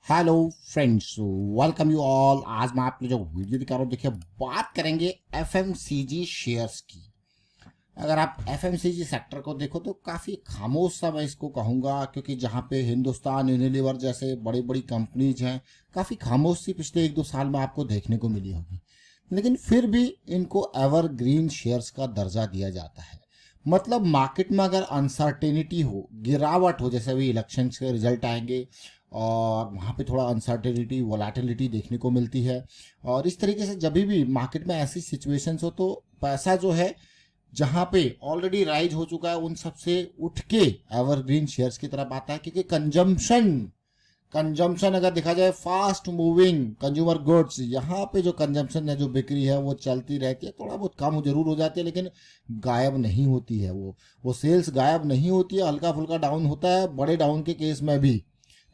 Hello friends, welcome you all. आज मैं आपको जो वीडियो दिखा रहा हूँ, देखिए बात करेंगे एफएमसीजी शेयर्स की। अगर आप एफएमसीजी सेक्टर को देखो तो काफ़ी खामोश सा मैं इसको कहूँगा, क्योंकि जहाँ पे हिंदुस्तान यूनिलीवर जैसे बड़ी बड़ी कंपनीज हैं, काफ़ी खामोश सी पिछले एक दो साल में आपको देखने को मिली होगी। लेकिन फिर भी इनको एवरग्रीन शेयर्स का दर्जा दिया जाता है। मतलब मार्केट में अगर अनसर्टेनिटी हो, गिरावट हो, जैसे अभी इलेक्शन के रिजल्ट आएंगे और वहाँ पे थोड़ा अनसर्टेनिटी वोलेटिलिटी देखने को मिलती है, और इस तरीके से जब भी मार्केट में ऐसी सिचुएशंस हो तो पैसा जो है जहाँ पे ऑलरेडी राइज हो चुका है उन सबसे उठ के एवरग्रीन शेयर्स की तरफ आता है, क्योंकि कंजम्पशन अगर देखा जाए, फास्ट मूविंग कंज्यूमर गुड्स, यहाँ पे जो कंजम्पशन है, जो बिक्री है, वो चलती रहती है। थोड़ा बहुत कम जरूर हो जाती है, लेकिन गायब नहीं होती है। वो सेल्स गायब नहीं होती है, हल्का फुल्का डाउन होता है, बड़े डाउन के केस में भी।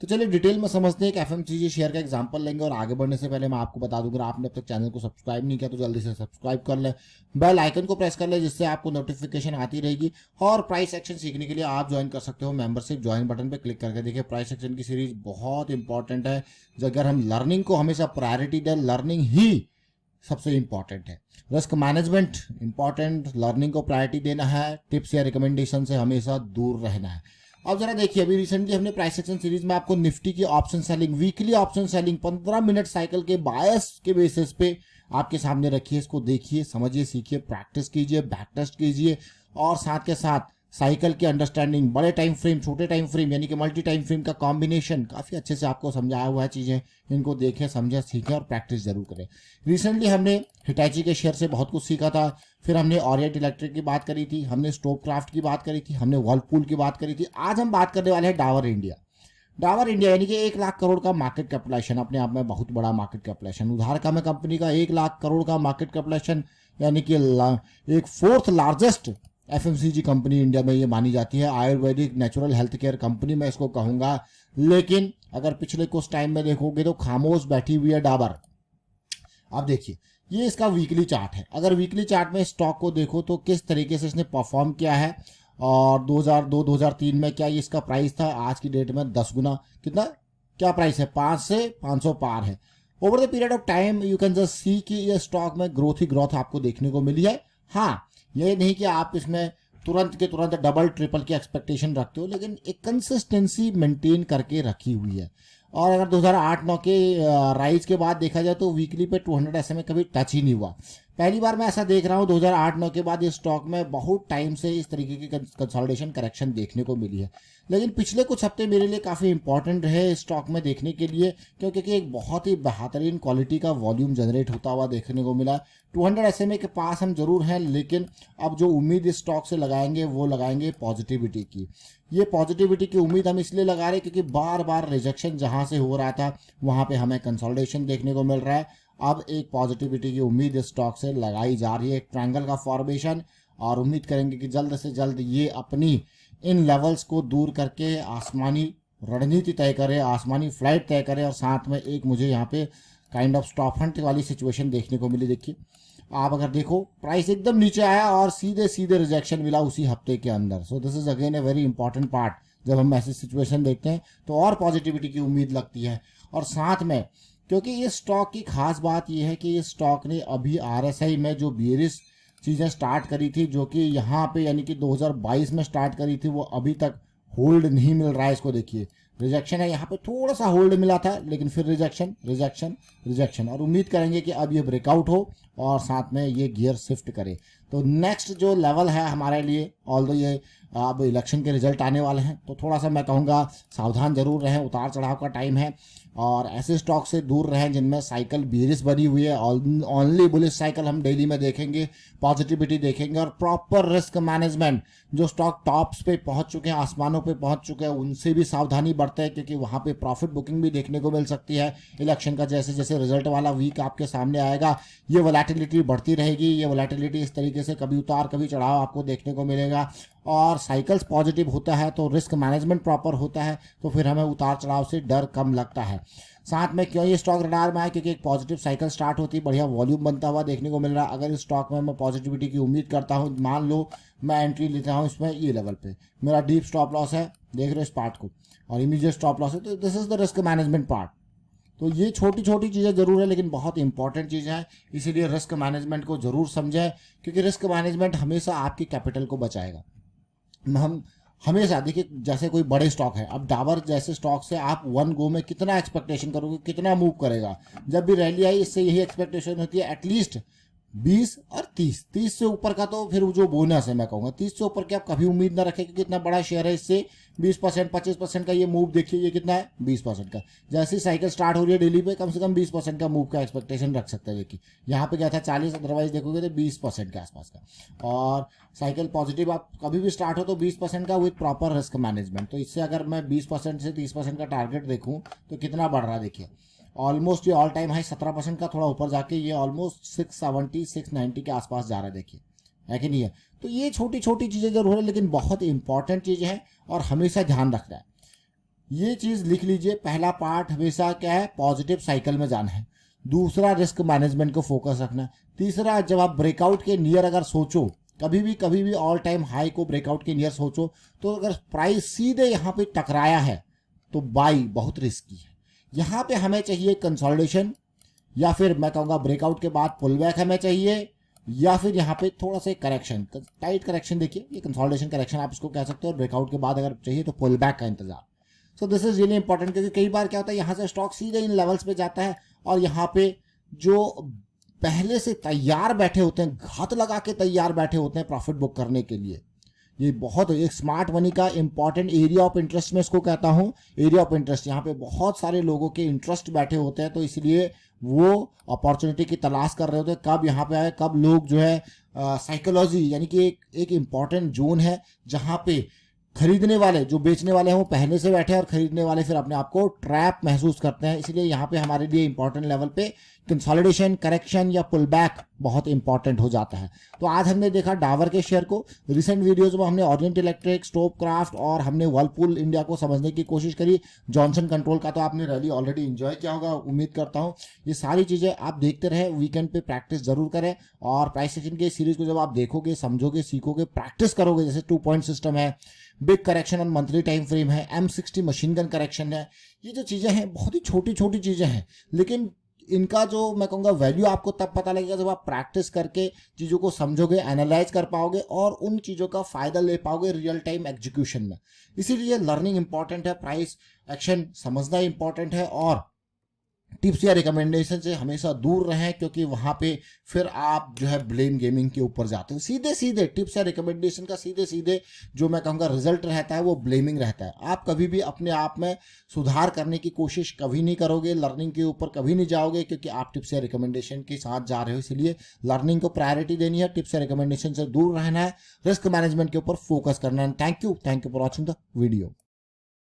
तो चलिए डिटेल में समझते हैं कि एफएमसीजी शेयर का एग्जांपल लेंगे। और आगे बढ़ने से पहले मैं आपको बता दूंगा, आपने अब तक चैनल को सब्सक्राइब नहीं किया तो जल्दी से सब्सक्राइब कर लें, बेल आइकन को प्रेस कर लें, जिससे आपको नोटिफिकेशन आती रहेगी। और प्राइस एक्शन सीखने के लिए आप ज्वाइन कर सकते हो मेंबरशिप ज्वाइन बटन पर क्लिक करके। देखिए प्राइस एक्शन की सीरीज बहुत इंपॉर्टेंट है। अगर हम लर्निंग को हमेशा प्रायोरिटी दें, लर्निंग ही सबसे इंपॉर्टेंट है। रिस्क मैनेजमेंट इंपॉर्टेंट, लर्निंग को प्रायोरिटी देना है, टिप्स या रिकमेंडेशन से हमेशा दूर रहना है। अब जरा देखिए, अभी रिसेंटली हमने प्राइस एक्शन सीरीज में आपको निफ्टी की option selling, weekly option selling 15 minute cycle के बायस के बेसिस पे आपके सामने रखी है। इसको देखिए, समझिए, सीखिए, प्रैक्टिस कीजिए, बैक टेस्ट कीजिए, और साथ के साथ साइकिल की अंडरस्टैंडिंग, बड़े टाइम फ्रेम, छोटे टाइम फ्रेम, यानी कि मल्टी टाइम फ्रेम का कॉम्बिनेशन काफ़ी अच्छे से आपको समझाया हुआ है चीज़ें। इनको देखें, समझें, सीखें और प्रैक्टिस जरूर करें। रिसेंटली हमने हिटैची के शेयर से बहुत कुछ सीखा था। फिर हमने ऑरिएंट इलेक्ट्रिक की बात करी थी, हमने स्टोवक्राफ्ट की बात करी थी, हमने वर्लपूल की बात करी थी। आज हम बात करने वाले हैं डाबर इंडिया। डाबर इंडिया यानी कि 1 लाख करोड़ का मार्केट कैपिटलाइजेशन, अपने आप में बहुत बड़ा मार्केट कैपिटलाइजेशन। उधारकर्म कंपनी का 1 लाख करोड़ का मार्केट कैपिटलाइजेशन, यानी कि एक fourth largest FMCG company India में ये मानी जाती है। Ayurvedic natural health care company मैं इसको कहूंगा। लेकिन अगर पिछले कुछ टाइम में देखोगे तो खामोश बैठी हुई है डाबर। अब देखिए, ये इसका वीकली चार्ट है। अगर वीकली चार्ट में स्टॉक को देखो तो किस तरीके से इसने परफॉर्म किया है, और 2002-2003 में क्या ये इसका प्राइस था, आज की डेट में 10 गुना, कितना क्या प्राइस है, 5 से 500 पार है। Over the period of time you can just see कि ये स्टॉक में ग्रोथ ही ग्रोथ आपको देखने को मिली है। हाँ, ये नहीं कि आप इसमें तुरंत के तुरंत डबल ट्रिपल की एक्सपेक्टेशन रखते हो, लेकिन एक कंसिस्टेंसी मेंटेन करके रखी हुई है। और अगर 2008-9 के राइज के बाद देखा जाए तो वीकली पे 200 SMA कभी टच ही नहीं हुआ। पहली बार मैं ऐसा देख रहा हूँ 2008-9 के बाद ये स्टॉक में बहुत टाइम से इस तरीके की कंसोलिडेशन करेक्शन देखने को मिली है। लेकिन पिछले कुछ हफ्ते मेरे लिए काफ़ी इंपॉर्टेंट रहे इस स्टॉक में देखने के लिए, क्योंकि एक बहुत ही बेहतरीन क्वालिटी का वॉल्यूम जनरेट होता हुआ देखने को मिला। 200 SMA के पास हम जरूर हैं, लेकिन अब जो उम्मीद इस स्टॉक से लगाएंगे वो लगाएंगे पॉजिटिविटी की। ये पॉजिटिविटी की उम्मीद हम इसलिए लगा रहे हैं क्योंकि बार बार रिजेक्शन जहां से हो रहा था वहां पे हमें कंसोलिडेशन देखने को मिल रहा है। अब एक पॉजिटिविटी की उम्मीद इस स्टॉक से लगाई जा रही है, एक ट्रायंगल का फॉर्मेशन, और उम्मीद करेंगे कि जल्द से जल्द ये अपनी इन लेवल्स को दूर करके आसमानी रणनीति तय करे, आसमानी फ्लाइट तय करे। और साथ में एक मुझे यहाँ पे काइंड ऑफ स्टॉप हंट वाली सिचुएशन देखने को मिली। देखिए, आप अगर देखो प्राइस एकदम नीचे आया और सीधे सीधे रिजेक्शन मिला उसी हफ्ते के अंदर। So this is again a very important part. जब हम ऐसी सिचुएशन देखते हैं तो और पॉजिटिविटी की उम्मीद लगती है। और साथ में, क्योंकि इस स्टॉक की खास बात यह है कि इस स्टॉक ने अभी आरएसआई में जो बेरिश चीज़ें स्टार्ट करी थी, जो कि यहाँ पे यानी कि 2022 में स्टार्ट करी थी, वो अभी तक होल्ड नहीं मिल रहा है। इसको देखिए, रिजेक्शन है, यहाँ पे थोड़ा सा होल्ड मिला था, लेकिन फिर रिजेक्शन रिजेक्शन रिजेक्शन, और उम्मीद करेंगे कि अब ये ब्रेकआउट हो और साथ में ये गियर शिफ्ट करे। तो नेक्स्ट जो लेवल है हमारे लिए, ऑल्दो ये अब इलेक्शन के रिजल्ट आने वाले हैं, तो थोड़ा सा मैं कहूँगा सावधान जरूर रहें, उतार चढ़ाव का टाइम है, और ऐसे स्टॉक से दूर रहें जिनमें साइकिल बेरिश बनी हुई है। ओनली बुलिश साइकिल हम डेली में देखेंगे, पॉजिटिविटी देखेंगे, और प्रॉपर रिस्क मैनेजमेंट। जो स्टॉक टॉप्स पे पहुंच चुके हैं, आसमानों पे पहुंच चुके हैं, उनसे भी सावधानी बरतें, क्योंकि वहां पे प्रॉफिट बुकिंग भी देखने को मिल सकती है। इलेक्शन का जैसे जैसे रिजल्ट वाला वीक आपके सामने आएगा, ये वोलेटिलिटी बढ़ती रहेगी। ये वोलेटिलिटी इस तरीके से कभी उतार कभी चढ़ाव आपको देखने को मिलेगा। और साइकिल्स पॉजिटिव होता है तो रिस्क मैनेजमेंट प्रॉपर होता है, तो फिर हमें उतार चढ़ाव से डर कम लगता है। साथ में क्यों ये स्टॉक रडार में आया, क्योंकि एक पॉजिटिव साइकिल स्टार्ट होती है, बढ़िया वॉल्यूम बनता हुआ देखने को मिल रहा है। अगर इस स्टॉक में मैं पॉजिटिविटी की उम्मीद करता हूँ, मान लो मैं एंट्री लेता हूँ इसमें ये लेवल पे, मेरा डीप स्टॉप लॉस है, देख रहे हो इस पार्ट को, और इमीडिएट स्टॉप लॉस है, तो this is the risk management part. तो ये छोटी छोटी चीज़ें ज़रूर है लेकिन बहुत इंपॉर्टेंट चीज़ें हैं, इसीलिए रिस्क मैनेजमेंट को ज़रूर समझें, क्योंकि रिस्क मैनेजमेंट हमेशा आपकी कैपिटल को बचाएगा। हम हमेशा देखिए, जैसे कोई बड़े स्टॉक है, अब डाबर जैसे स्टॉक से आप वन गो में कितना एक्सपेक्टेशन करोगे, कितना मूव करेगा। जब भी रैली आई इससे यही एक्सपेक्टेशन होती है एटलीस्ट 20 और 30 से ऊपर का, तो फिर जो बोनस है मैं कहूँगा 30 से ऊपर के आप कभी उम्मीद ना रखें, क्योंकि इतना बड़ा शेयर है, इससे 20% 25% का ये मूव देखिए, ये कितना है 20% का। जैसे ही साइकिल स्टार्ट हो रही है डेली पे कम से कम 20% का मूव का एक्सपेक्टेशन रख सकते हैं। देखिए यहाँ पे क्या था 40, अदरवाइज देखोगे तो 20% के आसपास का। और साइकिल पॉजिटिव आप कभी भी स्टार्ट हो तो 20% का विद प्रॉपर रिस्क मैनेजमेंट। तो इससे अगर मैं 20% से 30% का टारगेट देखूँ तो कितना बढ़ रहा है, देखिए ऑलमोस्ट ये ऑल टाइम हाई 17% का, थोड़ा ऊपर जाके ये ऑलमोस्ट 670 690 के आसपास जा रहा है, देखिए है कि नहीं है। तो ये छोटी छोटी चीज़ें जरूर है लेकिन बहुत इंपॉर्टेंट चीज़ें हैं और हमेशा ध्यान रखना है। ये चीज़ लिख लीजिए, पहला पार्ट हमेशा क्या है, पॉजिटिव साइकिल में जाना है। दूसरा रिस्क मैनेजमेंट को फोकस रखना है। तीसरा, जब आप ब्रेकआउट के नियर अगर सोचो, कभी भी ऑल टाइम हाई को ब्रेकआउट के नियर सोचो, तो अगर प्राइस सीधे यहाँ पे टकराया है तो बाई बहुत रिस्की है। यहाँ पे हमें चाहिए कंसोलिडेशन, या फिर मैं कहूँगा ब्रेकआउट के बाद पुल बैक हमें चाहिए, या फिर यहाँ पे थोड़ा सा करेक्शन, टाइट करेक्शन। देखिए ये कंसोलिडेशन करेक्शन आप इसको कह सकते हो, और ब्रेकआउट के बाद अगर चाहिए तो पुल बैक का इंतजार। So this is really important, क्योंकि कई बार क्या होता है यहाँ से स्टॉक सीधे इन लेवल्स पे जाता है और यहाँ पे जो पहले से तैयार बैठे होते हैं, घात लगा के तैयार बैठे होते हैं प्रॉफिट बुक करने के लिए, ये बहुत एक स्मार्ट मनी का इंपॉर्टेंट एरिया ऑफ इंटरेस्ट में इसको कहता हूँ, एरिया ऑफ इंटरेस्ट। यहाँ पे बहुत सारे लोगों के इंटरेस्ट बैठे होते हैं, तो इसलिए वो अपॉर्चुनिटी की तलाश कर रहे होते हैं कब यहाँ पे आए, कब लोग जो है साइकोलॉजी, यानी कि एक इम्पॉर्टेंट जोन है जहाँ पे खरीदने वाले जो बेचने वाले हैं वो पहले से बैठे हैं और खरीदने वाले फिर अपने आप को ट्रैप महसूस करते हैं। इसलिए यहाँ पे हमारे लिए इंपॉर्टेंट लेवल पे कंसोलिडेशन, करेक्शन या पुल बैक बहुत इंपॉर्टेंट हो जाता है। तो आज हमने देखा डाबर के शेयर को, रिसेंट वीडियोज में हमने ओरिएंट इलेक्ट्रिक, स्टोवक्राफ्ट और हमने वर्लपूल इंडिया को समझने की कोशिश करी। जॉनसन कंट्रोल का तो आपने रैली ऑलरेडी इंजॉय किया होगा, उम्मीद करता हूँ। ये सारी चीज़ें आप देखते रहे, वीकेंड पे प्रैक्टिस जरूर करें, और प्राइस एक्शन के सीरीज को जब आप देखोगे, समझोगे, सीखोगे, प्रैक्टिस करोगे, जैसे 2 पॉइंट सिस्टम है, big correction on monthly time frame है, M60 मशीन गन करेक्शन है, ये जो चीज़ें हैं बहुत ही छोटी छोटी चीज़ें हैं, लेकिन इनका जो मैं कहूँगा वैल्यू आपको तब पता लगेगा जब आप प्रैक्टिस करके चीज़ों को समझोगे, एनालाइज कर पाओगे और उन चीज़ों का फायदा ले पाओगे रियल टाइम एग्जीक्यूशन में। इसीलिए लर्निंग इंपॉर्टेंट है, प्राइस एक्शन समझना इंपॉर्टेंट है, और टिप्स या रिकमेंडेशन से हमेशा दूर रहें, क्योंकि वहाँ पे फिर आप जो है ब्लेम गेमिंग के ऊपर जाते हो। सीधे सीधे टिप्स या रिकमेंडेशन का सीधे सीधे जो मैं कहूँगा रिजल्ट रहता है वो ब्लेमिंग रहता है। आप कभी भी अपने आप में सुधार करने की कोशिश कभी नहीं करोगे, लर्निंग के ऊपर कभी नहीं जाओगे, क्योंकि आप टिप्स या रिकमेंडेशन के साथ जा रहे हो। इसलिए लर्निंग को प्रायोरिटी देनी है, टिप्स या रिकमेंडेशन से दूर रहना है, रिस्क मैनेजमेंट के ऊपर फोकस करना है। Thank you for watching the video.